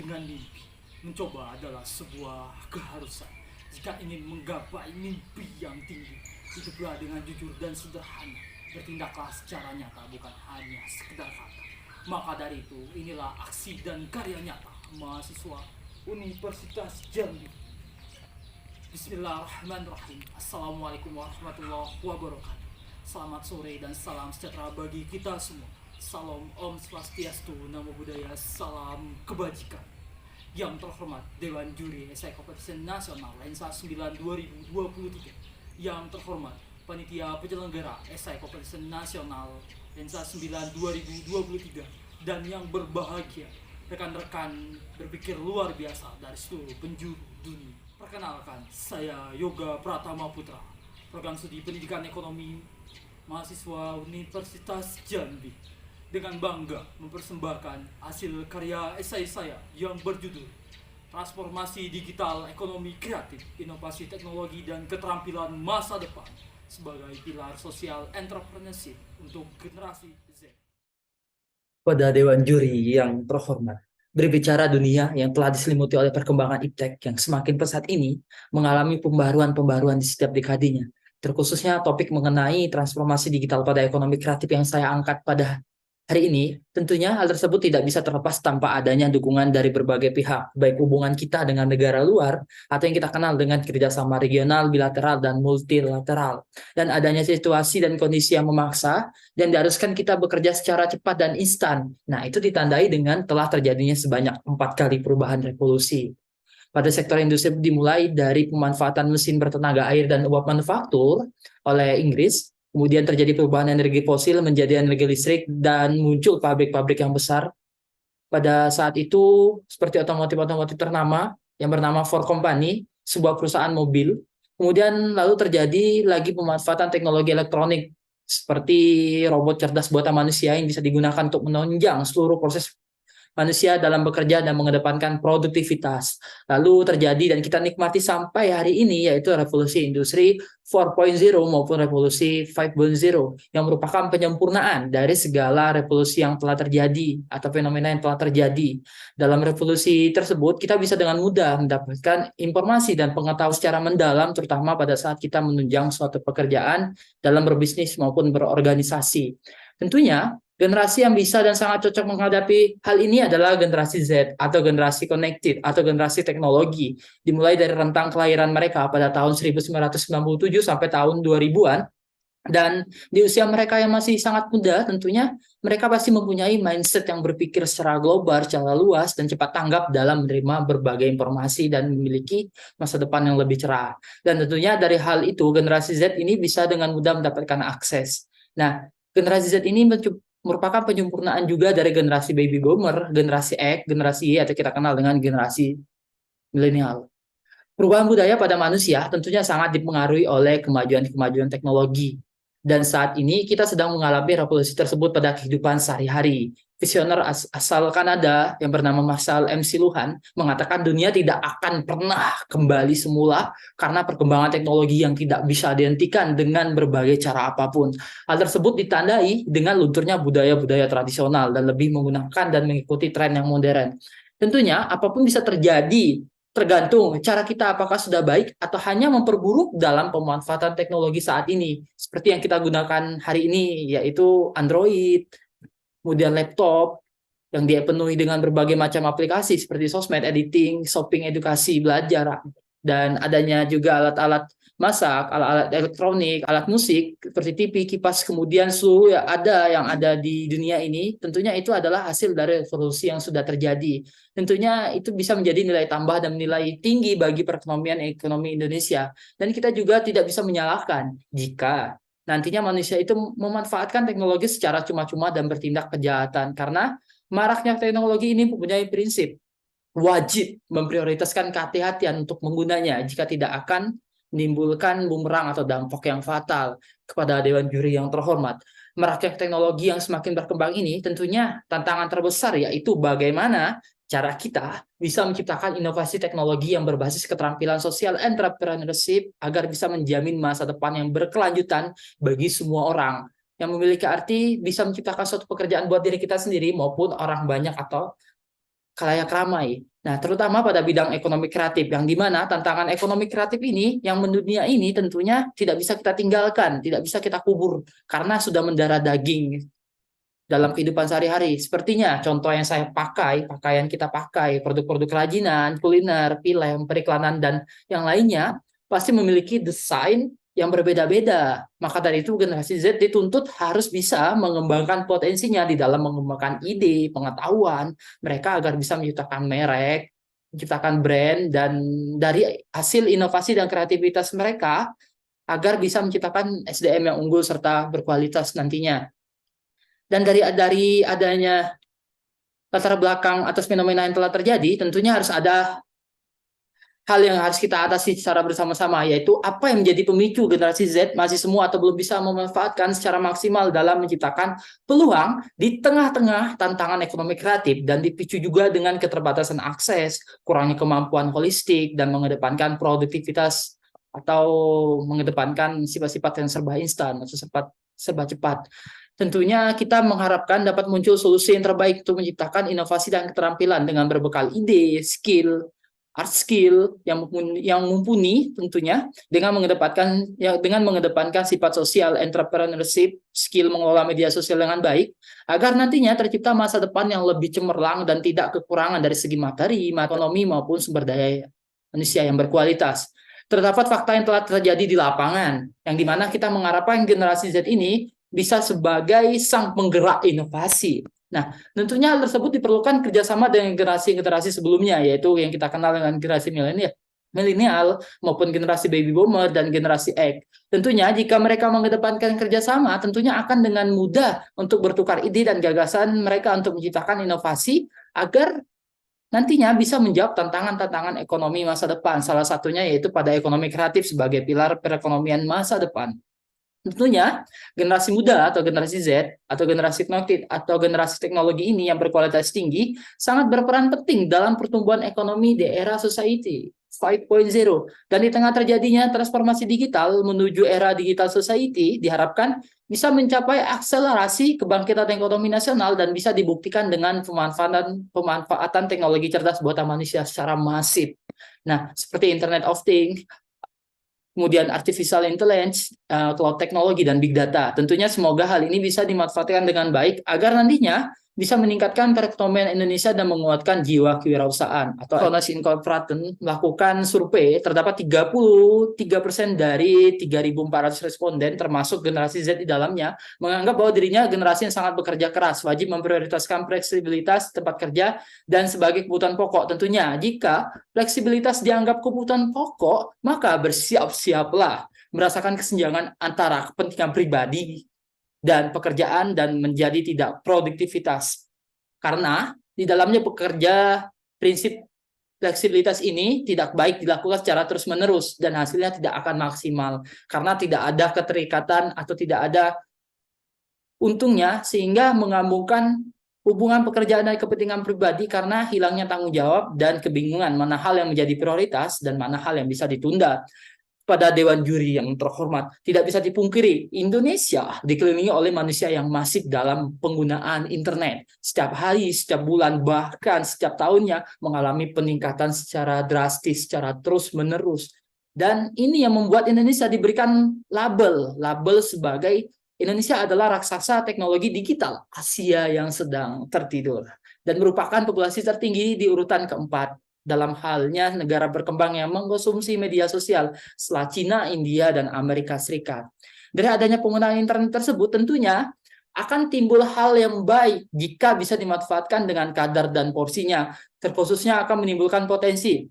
dengan mimpi. Mencoba adalah sebuah keharusan. Jika ingin menggapai mimpi yang tinggi, hiduplah dengan jujur dan sederhana. Bertindaklah secara nyata, bukan hanya sekedar kata. Maka dari itu, inilah aksi dan karya nyata mahasiswa Universitas Jambi. Bismillahirrahmanirrahim. Assalamualaikum warahmatullahi wabarakatuh. Selamat sore dan salam sejahtera bagi kita semua. Salam Om Swastiastu, Namo Buddhaya, salam kebajikan. Yang terhormat Dewan Juri Esai Kompetisi Nasional Lensa 9 2023. Yang terhormat Panitia Penyelenggara Esai Kompetisi Nasional Lensa 9 2023. Dan yang berbahagia rekan-rekan berpikir luar biasa dari seluruh penjuru dunia. Perkenalkan, saya Yoga Pratama Putra, program studi pendidikan ekonomi mahasiswa Universitas Jambi, dengan bangga mempersembahkan hasil karya esai saya yang berjudul Transformasi Digital Ekonomi Kreatif, Inovasi Teknologi dan Keterampilan Masa Depan sebagai pilar sosial entrepreneurship untuk generasi Z. Pada Dewan Juri yang terhormat, berbicara dunia yang telah diselimuti oleh perkembangan iptek yang semakin pesat ini mengalami pembaruan-pembaruan di setiap dekadenya. Terkhususnya topik mengenai transformasi digital pada ekonomi kreatif yang saya angkat pada hari ini, tentunya hal tersebut tidak bisa terlepas tanpa adanya dukungan dari berbagai pihak, baik hubungan kita dengan negara luar atau yang kita kenal dengan kerjasama regional, bilateral, dan multilateral. Dan adanya situasi dan kondisi yang memaksa dan diharuskan kita bekerja secara cepat dan instan. Nah, itu ditandai dengan telah terjadinya sebanyak 4 kali perubahan revolusi. Pada sektor industri dimulai dari pemanfaatan mesin bertenaga air dan uap manufaktur oleh Inggris, kemudian terjadi perubahan energi fosil menjadi energi listrik dan muncul pabrik-pabrik yang besar. Pada saat itu, seperti otomotif-otomotif ternama yang bernama Ford Company, sebuah perusahaan mobil. Kemudian lalu terjadi lagi pemanfaatan teknologi elektronik seperti robot cerdas buatan manusia yang bisa digunakan untuk menunjang seluruh proses manusia dalam bekerja dan mengedepankan produktivitas. Lalu terjadi dan kita nikmati sampai hari ini yaitu revolusi industri 4.0 maupun revolusi 5.0 yang merupakan penyempurnaan dari segala revolusi yang telah terjadi atau fenomena yang telah terjadi. Dalam revolusi tersebut kita bisa dengan mudah mendapatkan informasi dan pengetahuan secara mendalam terutama pada saat kita menunjang suatu pekerjaan dalam berbisnis maupun berorganisasi. Tentunya generasi yang bisa dan sangat cocok menghadapi hal ini adalah generasi Z atau generasi connected atau generasi teknologi. Dimulai dari rentang kelahiran mereka pada tahun 1997 sampai tahun 2000-an. Dan di usia mereka yang masih sangat muda tentunya mereka pasti mempunyai mindset yang berpikir secara global, secara luas, dan cepat tanggap dalam menerima berbagai informasi dan memiliki masa depan yang lebih cerah. Dan tentunya dari hal itu generasi Z ini bisa dengan mudah mendapatkan akses. Nah, generasi Z ini merupakan penyempurnaan juga dari generasi baby boomer, generasi X, generasi Y atau kita kenal dengan generasi milenial. Perubahan budaya pada manusia tentunya sangat dipengaruhi oleh kemajuan-kemajuan teknologi. Dan saat ini kita sedang mengalami revolusi tersebut pada kehidupan sehari-hari. Visioner asal Kanada yang bernama Marshall MC Luhan mengatakan dunia tidak akan pernah kembali semula karena perkembangan teknologi yang tidak bisa dihentikan dengan berbagai cara apapun. Hal tersebut ditandai dengan lunturnya budaya-budaya tradisional dan lebih menggunakan dan mengikuti tren yang modern. Tentunya apapun bisa terjadi tergantung cara kita apakah sudah baik atau hanya memperburuk dalam pemanfaatan teknologi saat ini. Seperti yang kita gunakan hari ini, yaitu Android, kemudian laptop, yang dipenuhi dengan berbagai macam aplikasi seperti sosmed, editing, shopping, edukasi, belajar, dan adanya juga alat-alat masak, alat-alat elektronik, alat musik seperti TV, kipas, kemudian seluruh yang ada di dunia ini, tentunya itu adalah hasil dari revolusi yang sudah terjadi. Tentunya itu bisa menjadi nilai tambah dan nilai tinggi bagi perekonomian ekonomi Indonesia. Dan kita juga tidak bisa menyalahkan jika nantinya manusia itu memanfaatkan teknologi secara cuma-cuma dan bertindak kejahatan. Karena maraknya teknologi ini mempunyai prinsip wajib memprioritaskan kehati-hatian untuk menggunanya jika tidak akan menimbulkan bumerang atau dampak yang fatal. Kepada Dewan Juri yang terhormat, meraknya teknologi yang semakin berkembang ini tentunya tantangan terbesar yaitu bagaimana cara kita bisa menciptakan inovasi teknologi yang berbasis keterampilan sosial entrepreneurship agar bisa menjamin masa depan yang berkelanjutan bagi semua orang, yang memiliki arti bisa menciptakan suatu pekerjaan buat diri kita sendiri maupun orang banyak atau khalayak ramai. Nah, terutama pada bidang ekonomi kreatif, yang dimana tantangan ekonomi kreatif ini, yang mendunia ini tentunya tidak bisa kita tinggalkan, tidak bisa kita kubur, karena sudah mendarah daging dalam kehidupan sehari-hari. Sepertinya contoh yang saya pakai, pakaian kita pakai, produk-produk kerajinan, kuliner, film, periklanan, dan yang lainnya, pasti memiliki desain yang berbeda-beda. Maka dari itu generasi Z dituntut harus bisa mengembangkan potensinya di dalam mengembangkan ide, pengetahuan mereka agar bisa menciptakan merek, menciptakan brand, dan dari hasil inovasi dan kreativitas mereka agar bisa menciptakan SDM yang unggul serta berkualitas nantinya. Dan dari adanya latar belakang atas fenomena yang telah terjadi, tentunya harus ada hal yang harus kita atasi secara bersama-sama, yaitu apa yang menjadi pemicu generasi Z masih semua atau belum bisa memanfaatkan secara maksimal dalam menciptakan peluang di tengah-tengah tantangan ekonomi kreatif dan dipicu juga dengan keterbatasan akses, kurangnya kemampuan holistik, dan mengedepankan produktivitas atau mengedepankan sifat-sifat yang serba instan atau serba cepat. Tentunya kita mengharapkan dapat muncul solusi yang terbaik untuk menciptakan inovasi dan keterampilan dengan berbekal ide, skill, art skill yang mumpuni tentunya dengan mengedepankan sifat sosial entrepreneurship, skill mengelola media sosial dengan baik agar nantinya tercipta masa depan yang lebih cemerlang dan tidak kekurangan dari segi materi, ekonomi maupun sumber daya manusia yang berkualitas. Terdapat fakta yang telah terjadi di lapangan yang dimana kita mengharapkan generasi Z ini bisa sebagai sang penggerak inovasi. Nah, tentunya hal tersebut diperlukan kerjasama dengan generasi-generasi sebelumnya, yaitu yang kita kenal dengan generasi milenial maupun generasi baby boomer dan generasi X. Tentunya jika mereka mengedepankan kerjasama, tentunya akan dengan mudah untuk bertukar ide dan gagasan mereka untuk menciptakan inovasi agar nantinya bisa menjawab tantangan-tantangan ekonomi masa depan. Salah satunya yaitu pada ekonomi kreatif sebagai pilar perekonomian masa depan. Tentunya generasi muda atau generasi Z atau generasi teknologi ini yang berkualitas tinggi sangat berperan penting dalam pertumbuhan ekonomi di era society 5.0. Dan di tengah terjadinya transformasi digital menuju era digital society diharapkan bisa mencapai akselerasi kebangkitan ekonomi nasional dan bisa dibuktikan dengan pemanfaatan teknologi cerdas buatan manusia secara masif. Nah, seperti Internet of Things, kemudian artificial intelligence, cloud technology, dan big data. Tentunya semoga hal ini bisa dimanfaatkan dengan baik agar nantinya bisa meningkatkan perekonomian Indonesia dan menguatkan jiwa kewirausahaan. Atau Kronos Incorporated melakukan survei, terdapat 33% dari 3.400 responden, termasuk generasi Z di dalamnya, menganggap bahwa dirinya generasi yang sangat bekerja keras, wajib memprioritaskan fleksibilitas tempat kerja, dan sebagai kebutuhan pokok. Tentunya, jika fleksibilitas dianggap kebutuhan pokok, maka bersiap-siaplah merasakan kesenjangan antara kepentingan pribadi dan pekerjaan dan menjadi tidak produktivitas. Karena di dalamnya bekerja prinsip fleksibilitas ini tidak baik dilakukan secara terus-menerus dan hasilnya tidak akan maksimal karena tidak ada keterikatan atau tidak ada untungnya sehingga mengambungkan hubungan pekerjaan dan kepentingan pribadi karena hilangnya tanggung jawab dan kebingungan mana hal yang menjadi prioritas dan mana hal yang bisa ditunda. Pada Dewan Juri yang terhormat, tidak bisa dipungkiri, Indonesia dikelilingi oleh manusia yang masif dalam penggunaan internet. Setiap hari, setiap bulan, bahkan setiap tahunnya mengalami peningkatan secara drastis, secara terus-menerus. Dan ini yang membuat Indonesia diberikan label sebagai Indonesia adalah raksasa teknologi digital Asia yang sedang tertidur dan merupakan populasi tertinggi di urutan keempat dalam halnya negara berkembang yang mengkonsumsi media sosial setelah Cina, India, dan Amerika Serikat. Dari adanya penggunaan internet tersebut tentunya akan timbul hal yang baik jika bisa dimanfaatkan dengan kadar dan porsinya, terkhususnya akan menimbulkan potensi.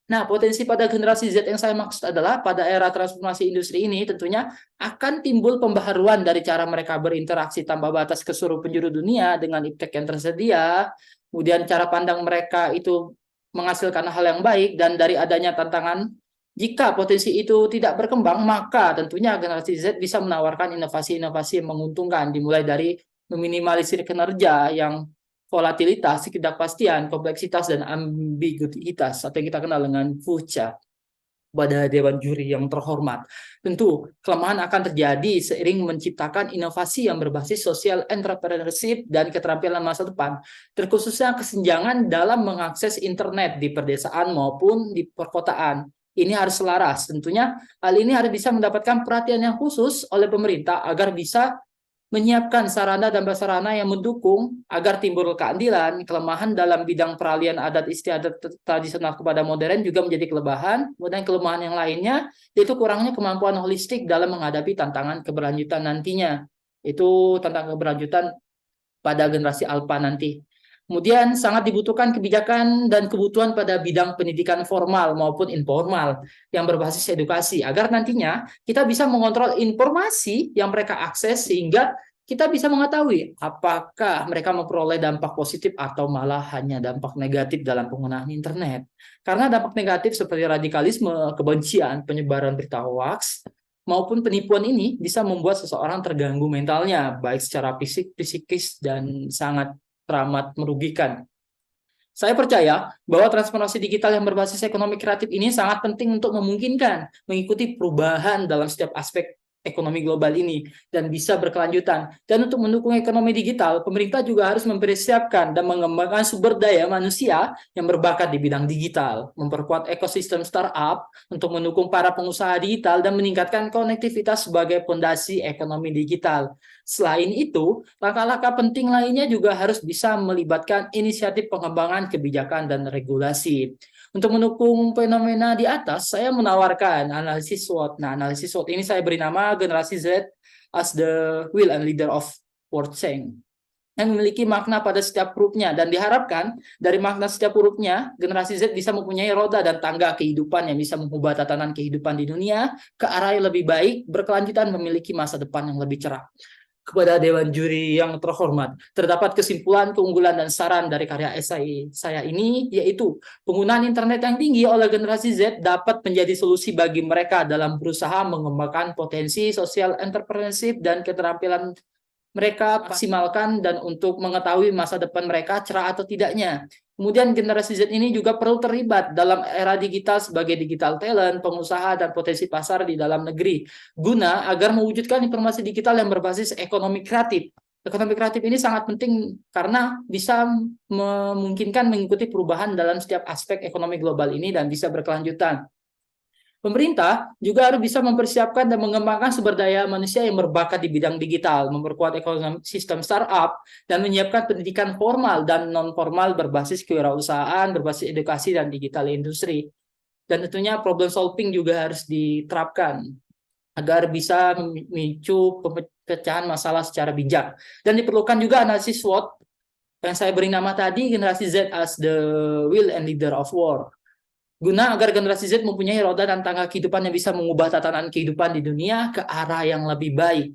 Nah, potensi pada generasi Z yang saya maksud adalah pada era transformasi industri ini tentunya akan timbul pembaharuan dari cara mereka berinteraksi tanpa batas ke seluruh penjuru dunia dengan iptek yang tersedia, kemudian cara pandang mereka itu menghasilkan hal yang baik, dan dari adanya tantangan, jika potensi itu tidak berkembang, maka tentunya generasi Z bisa menawarkan inovasi-inovasi yang menguntungkan, dimulai dari meminimalisir kinerja yang volatilitas, ketidakpastian, kompleksitas, dan ambiguitas, atau yang kita kenal dengan VUCA. Pada Dewan Juri yang terhormat. Tentu, kelemahan akan terjadi seiring menciptakan inovasi yang berbasis social entrepreneurship dan keterampilan masa depan, terkhususnya kesenjangan dalam mengakses internet di pedesaan maupun di perkotaan. Ini harus selaras. Tentunya, hal ini harus bisa mendapatkan perhatian yang khusus oleh pemerintah agar bisa menyiapkan sarana dan prasarana yang mendukung agar timbul keadilan. Kelemahan dalam bidang peralihan adat istiadat tradisional kepada modern juga menjadi kelemahan. Kemudian kelemahan yang lainnya yaitu kurangnya kemampuan holistik dalam menghadapi tantangan keberlanjutan nantinya. Itu tantangan keberlanjutan pada generasi alpha nanti. Kemudian sangat dibutuhkan kebijakan dan kebutuhan pada bidang pendidikan formal maupun informal yang berbasis edukasi agar nantinya kita bisa mengontrol informasi yang mereka akses sehingga kita bisa mengetahui apakah mereka memperoleh dampak positif atau malah hanya dampak negatif dalam penggunaan internet. Karena dampak negatif seperti radikalisme, kebencian, penyebaran berita hoax, maupun penipuan ini bisa membuat seseorang terganggu mentalnya, baik secara fisik, psikis, dan sangat teramat merugikan. Saya percaya bahwa transformasi digital yang berbasis ekonomi kreatif ini sangat penting untuk memungkinkan mengikuti perubahan dalam setiap aspek ekonomi global ini dan bisa berkelanjutan. Dan untuk mendukung ekonomi digital, pemerintah juga harus mempersiapkan dan mengembangkan sumber daya manusia yang berbakat di bidang digital, memperkuat ekosistem startup untuk mendukung para pengusaha digital dan meningkatkan konektivitas sebagai fondasi ekonomi digital. Selain itu, langkah-langkah penting lainnya juga harus bisa melibatkan inisiatif pengembangan kebijakan dan regulasi. Untuk mendukung fenomena di atas, saya menawarkan analisis SWOT. Nah, analisis SWOT ini saya beri nama generasi Z as the will and leader of world change, yang memiliki makna pada setiap hurufnya, dan diharapkan dari makna setiap hurufnya, generasi Z bisa mempunyai roda dan tangga kehidupan yang bisa mengubah tatanan kehidupan di dunia ke arah yang lebih baik, berkelanjutan, memiliki masa depan yang lebih cerah. Kepada Dewan Juri yang terhormat, terdapat kesimpulan, keunggulan, dan saran dari karya esai saya ini, yaitu penggunaan internet yang tinggi oleh generasi Z dapat menjadi solusi bagi mereka dalam berusaha mengembangkan potensi sosial entrepreneurship dan keterampilan mereka maksimalkan dan untuk mengetahui masa depan mereka cerah atau tidaknya. Kemudian generasi Z ini juga perlu terlibat dalam era digital sebagai digital talent, pengusaha, dan potensi pasar di dalam negeri, guna agar mewujudkan informasi digital yang berbasis ekonomi kreatif. Ekonomi kreatif ini sangat penting karena bisa memungkinkan mengikuti perubahan dalam setiap aspek ekonomi global ini dan bisa berkelanjutan. Pemerintah juga harus bisa mempersiapkan dan mengembangkan sumber daya manusia yang berbakat di bidang digital, memperkuat ekonomi sistem startup, dan menyiapkan pendidikan formal dan non-formal berbasis kewirausahaan, berbasis edukasi, dan digital industri. Dan tentunya problem solving juga harus diterapkan agar bisa memicu pemecahan masalah secara bijak. Dan diperlukan juga analisis SWOT yang saya beri nama tadi, generasi Z as the will and leader of war, guna agar generasi Z mempunyai roda dan tangga kehidupan yang bisa mengubah tatanan kehidupan di dunia ke arah yang lebih baik,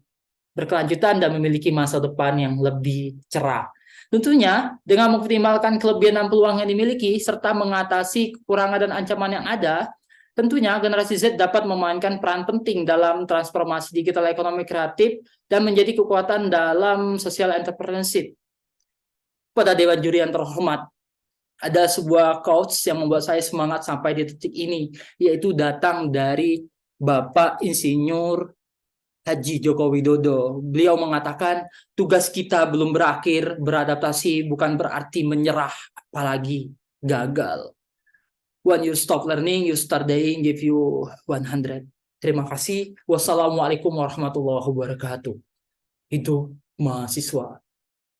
berkelanjutan, dan memiliki masa depan yang lebih cerah. Tentunya dengan mengoptimalkan kelebihan dan peluang yang dimiliki serta mengatasi kekurangan dan ancaman yang ada, tentunya generasi Z dapat memainkan peran penting dalam transformasi digital ekonomi kreatif dan menjadi kekuatan dalam social entrepreneurship. Pada Dewan Juri yang terhormat, ada sebuah quotes yang membuat saya semangat sampai di titik ini, yaitu datang dari Bapak Insinyur Haji Joko Widodo. Beliau mengatakan, tugas kita belum berakhir, beradaptasi bukan berarti menyerah, apalagi gagal. When you stop learning, you start dying, give you 100. Terima kasih. Wassalamualaikum warahmatullahi wabarakatuh. Itu mahasiswa.